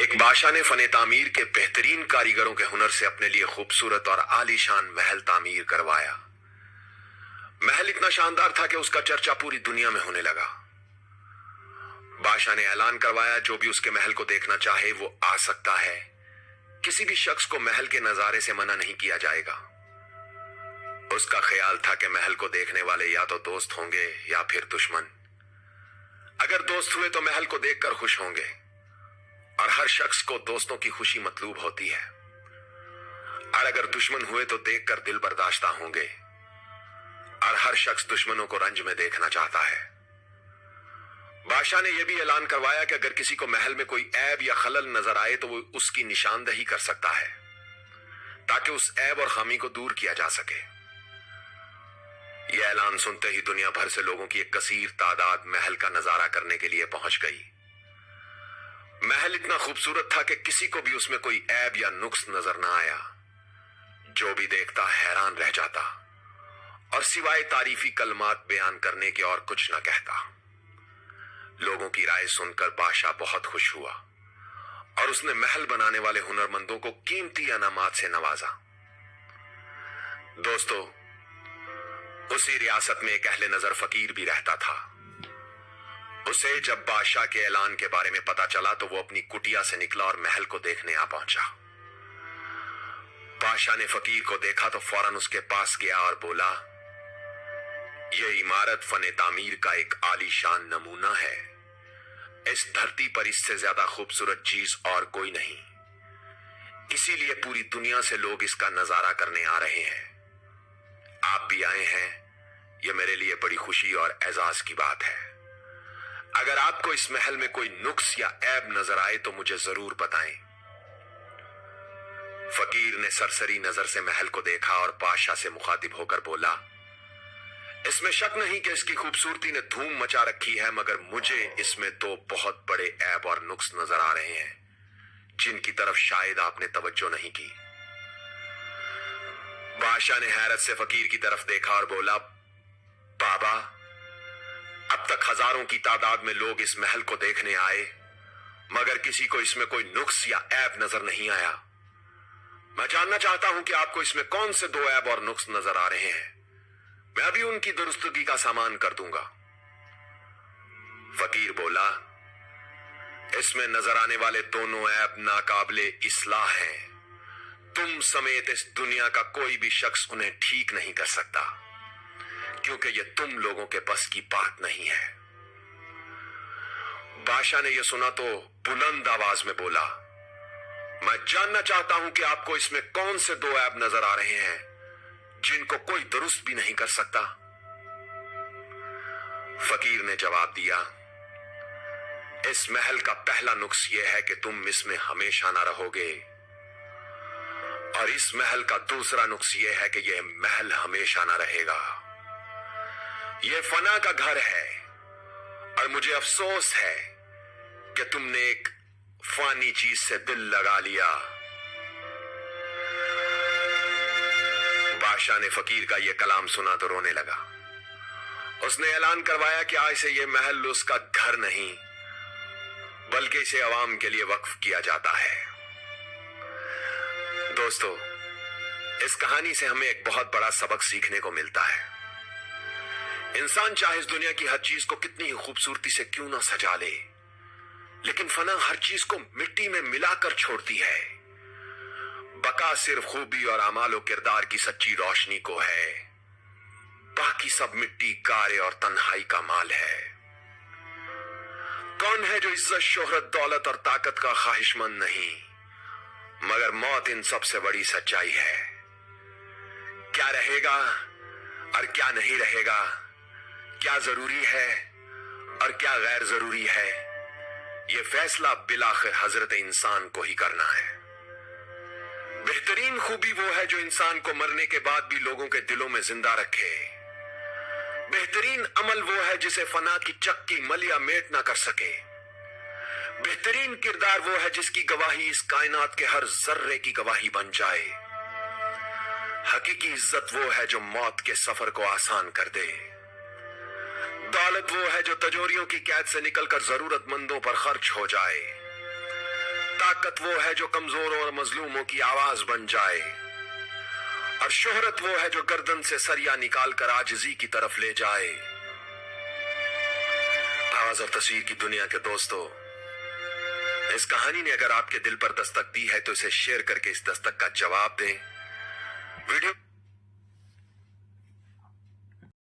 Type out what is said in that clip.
एक बादशाह ने फने तामीर के बेहतरीन कारीगरों के हुनर से अपने लिए खूबसूरत और आलीशान महल तामीर करवाया। महल इतना शानदार था कि उसका चर्चा पूरी दुनिया में होने लगा। बादशाह ने ऐलान करवाया, जो भी उसके महल को देखना चाहे वो आ सकता है। किसी भी शख्स को महल के नजारे से मना नहीं किया जाएगा। उसका ख्याल था कि महल को देखने वाले या तो दोस्त होंगे या फिर दुश्मन। अगर दोस्त हुए तो महल को देखकर खुश होंगे, और हर शख्स को दोस्तों की खुशी मतलूब होती है। और अगर दुश्मन हुए तो देखकर दिल बर्दाश्ता होंगे, और हर शख्स दुश्मनों को रंज में देखना चाहता है। बादशाह ने यह भी ऐलान करवाया कि अगर किसी को महल में कोई ऐब या खलल नजर आए तो वो उसकी निशानदही कर सकता है, ताकि उस ऐब और खामी को दूर किया जा सके। यह ऐलान सुनते ही दुनिया भर से लोगों की एक कसीर तादाद महल का नजारा करने के लिए पहुंच गई। महल इतना खूबसूरत था कि किसी को भी उसमें कोई ऐब या नुक्स नजर ना आया। जो भी देखता हैरान रह जाता और सिवाय तारीफी कलमात बयान करने के और कुछ न कहता। लोगों की राय सुनकर बादशाह बहुत खुश हुआ और उसने महल बनाने वाले हुनरमंदों को कीमती इनामात से नवाजा। दोस्तों, उसी रियासत में एक अहले नजर फकीर भी रहता था। उसे जब बादशाह के ऐलान के बारे में पता चला तो वो अपनी कुटिया से निकला और महल को देखने आ पहुंचा। बादशाह ने फकीर को देखा तो फौरन उसके पास गया और बोला, यह इमारत फने तामीर का एक आलीशान नमूना है। इस धरती पर इससे ज्यादा खूबसूरत चीज और कोई नहीं। इसीलिए पूरी दुनिया से लोग इसका नजारा करने आ रहे हैं। आप भी आए हैं, यह मेरे लिए बड़ी खुशी और एजाज की बात है। अगर आपको इस महल में कोई नुक्स या ऐब नजर आए तो मुझे जरूर बताएं। फकीर ने सरसरी नजर से महल को देखा और बादशाह से मुखातिब होकर बोला, इसमें शक नहीं कि इसकी खूबसूरती ने धूम मचा रखी है, मगर मुझे इसमें दो बहुत बड़े ऐब और नुक्स नजर आ रहे हैं जिनकी तरफ शायद आपने तवज्जो नहीं की। बादशाह ने हैरत से फकीर की तरफ देखा और बोला, बाबा, अब तक हजारों की तादाद में लोग इस महल को देखने आए, मगर किसी को इसमें कोई नुक्स या ऐब नजर नहीं आया। मैं जानना चाहता हूं कि आपको इसमें कौन से दो ऐब और नुक्स नजर आ रहे हैं। मैं अभी उनकी दुरुस्तगी का सामान कर दूंगा। फकीर बोला, इसमें नजर आने वाले दोनों ऐब नाकाबिले इस्लाह हैं। तुम समेत इस दुनिया का कोई भी शख्स उन्हें ठीक नहीं कर सकता, क्योंकि यह तुम लोगों के बस की बात नहीं है। बादशाह ने यह सुना तो बुलंद आवाज में बोला, मैं जानना चाहता हूं कि आपको इसमें कौन से दो ऐब नजर आ रहे हैं जिनको कोई दुरुस्त भी नहीं कर सकता। फकीर ने जवाब दिया, इस महल का पहला नुक्स यह है कि तुम इसमें हमेशा ना रहोगे, और इस महल का दूसरा नुक्स यह है कि यह महल हमेशा ना रहेगा। यह फना का घर है, और मुझे अफसोस है कि तुमने एक फानी चीज से दिल लगा लिया। बादशाह ने फकीर का यह कलाम सुना तो रोने लगा। उसने ऐलान करवाया कि आज से यह महल उसका घर नहीं, बल्कि इसे अवाम के लिए वक्फ किया जाता है। दोस्तों, इस कहानी से हमें एक बहुत बड़ा सबक सीखने को मिलता है। इंसान चाहे इस दुनिया की हर चीज को कितनी ही खूबसूरती से क्यों ना सजा ले, लेकिन फना हर चीज को मिट्टी में मिलाकर छोड़ती है। बका सिर्फ खूबी और अमाल किरदार की सच्ची रोशनी को है। बाकी सब मिट्टी, कारे और तन्हाई का माल है। कौन है जो इज्जत, शोहरत, दौलत और ताकत का ख्वाहिशमंद नहीं, मगर मौत इन सबसे बड़ी सच्चाई है। क्या रहेगा और क्या नहीं रहेगा, क्या जरूरी है और क्या गैर जरूरी है, यह फैसला बिलाखिर हजरत इंसान को ही करना है। बेहतरीन खूबी वो है जो इंसान को मरने के बाद भी लोगों के दिलों में जिंदा रखे। बेहतरीन अमल वो है जिसे फना की चक्की मलिया मेट ना कर सके। बेहतरीन किरदार वो है जिसकी गवाही इस कायनात के हर जर्रे की गवाही बन जाए। हकीकी इज्जत वो है जो मौत के सफर को आसान कर दे। दौलत वो है जो तजोरियों की कैद से निकलकर जरूरतमंदों पर खर्च हो जाए। طاقت وہ ہے جو کمزوروں اور مظلوموں کی آواز بن جائے، اور شہرت وہ ہے جو گردن سے سریا نکال کر عاجزی کی طرف لے جائے۔ آواز اور تصویر کی دنیا کے دوستو، اس کہانی نے اگر آپ کے دل پر دستک دی ہے تو اسے شیئر کر کے اس دستک کا جواب دیں۔ ویڈیو